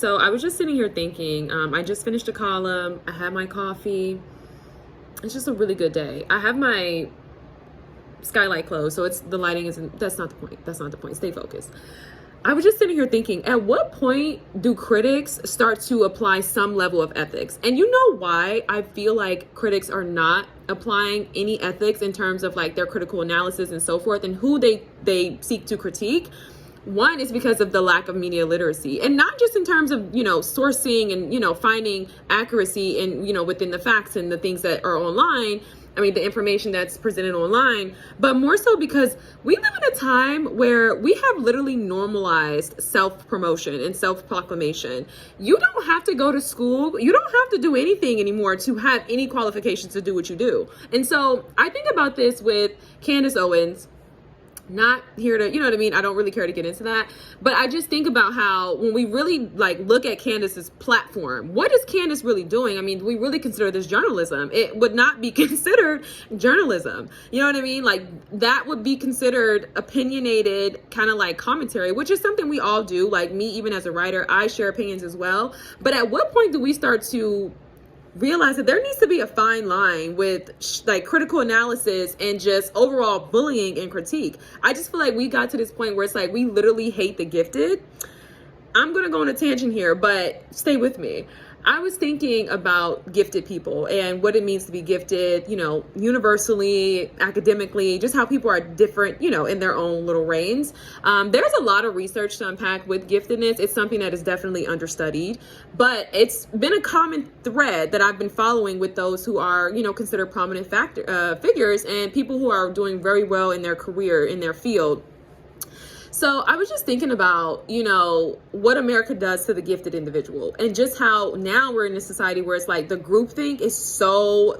So I was just sitting here thinking, I just finished a column, I had my coffee. It's just a really good day. I have my skylight closed, so the lighting isn't, that's not the point. That's not the point. Stay focused. I was just sitting here thinking, at what point do critics start to apply some level of ethics? And you know why I feel like critics are not applying any ethics in terms of like their critical analysis and so forth, and who they seek to critique? One is because of the lack of media literacy, and not just in terms of, sourcing and, finding accuracy and, within the facts and the things that are online. I mean, the information that's presented online, but more so because we live in a time where we have literally normalized self-promotion and self-proclamation. You don't have to go to school. You don't have to do anything anymore to have any qualifications to do what you do. And so I think about this with Candace Owens. Not here to, I don't really care to get into that. But I just think about how when we really look at Candace's platform, what is Candace really doing? I mean, we really consider this journalism. It would not be considered journalism. You know what I mean? Like that would be considered opinionated kind of like commentary, which is something we all do. Like me, even as a writer, I share opinions as well. But at what point do we start to realize that there needs to be a fine line with critical analysis and just overall bullying and critique? I just feel like we got to this point where it's like we literally hate the gifted. I'm going to go on a tangent here, but stay with me. I was thinking about gifted people and what it means to be gifted, universally, academically, just how people are different, in their own little reigns. There's a lot of research to unpack with giftedness. It's something that is definitely understudied, but it's been a common thread that I've been following with those who are, considered prominent figures and people who are doing very well in their career, in their field. So I was just thinking about, what America does to the gifted individual and just how now we're in a society where it's like the groupthink is so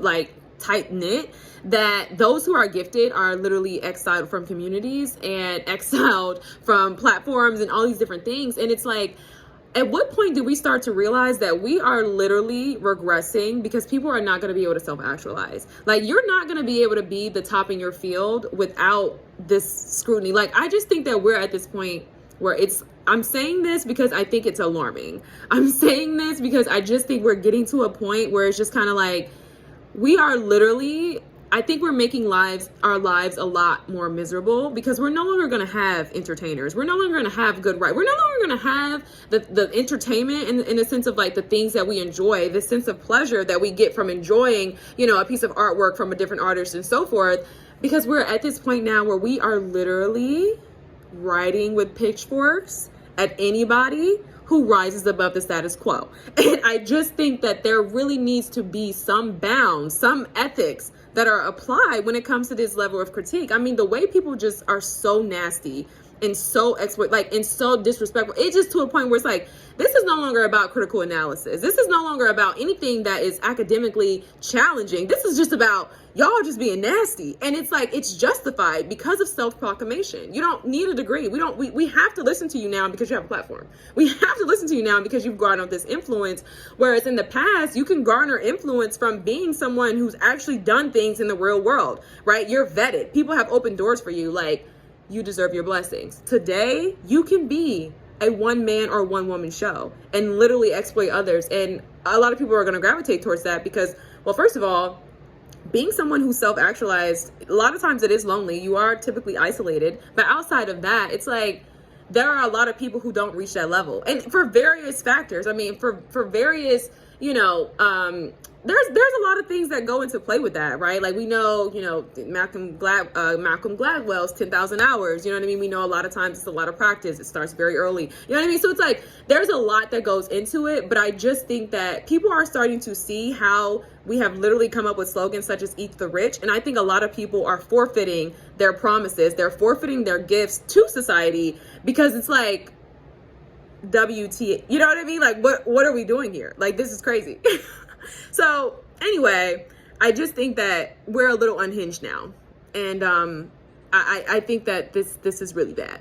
tight knit that those who are gifted are literally exiled from communities and exiled from platforms and all these different things. And it's like, at what point do we start to realize that we are literally regressing because people are not going to be able to self-actualize? Like, you're not going to be able to be the top in your field without this scrutiny. Like, I just think that we're at this point where I'm saying this because I think it's alarming. I'm saying this because I just think we're getting to a point where it's just kind of like, we are literally, I think we're making our lives a lot more miserable because we're no longer going to have entertainers. We're no longer going to have good writing. We're no longer going to have the entertainment in the sense of the things that we enjoy, the sense of pleasure that we get from enjoying, a piece of artwork from a different artist and so forth, because we're at this point now where we are literally writing with pitchforks at anybody who rises above the status quo. And I just think that there really needs to be some bounds, some ethics that are applied when it comes to this level of critique. I mean, the way people just are so nasty and so and so disrespectful, it's just to a point where it's like, this is no longer about critical analysis. This is no longer about anything that is academically challenging. This is just about y'all just being nasty. And it's like, it's justified because of self-proclamation. You don't need a degree. We have to listen to you now because you have a platform. We have to listen to you now because you've garnered this influence. Whereas in the past, you can garner influence from being someone who's actually done things in the real world, right? You're vetted. People have opened doors for you. Like, you deserve your blessings. Today, you can be a one man or one woman show and literally exploit others. And a lot of people are going to gravitate towards that because, well, first of all, being someone who's self-actualized, a lot of times it is lonely. You are typically isolated. But outside of that, it's like there are a lot of people who don't reach that level. And for various factors, I mean, for various, there's a lot of things that go into play with that, right? Like we know, Malcolm Gladwell's 10,000 hours, you know what I mean? We know a lot of times it's a lot of practice. It starts very early, you know what I mean? So it's like, there's a lot that goes into it, but I just think that people are starting to see how we have literally come up with slogans such as eat the rich. And I think a lot of people are forfeiting their promises. They're forfeiting their gifts to society because it's like, WT, you know what I mean? Like, what are we doing here? Like, this is crazy. So anyway, I just think that we're a little unhinged now. And I think that this is really bad.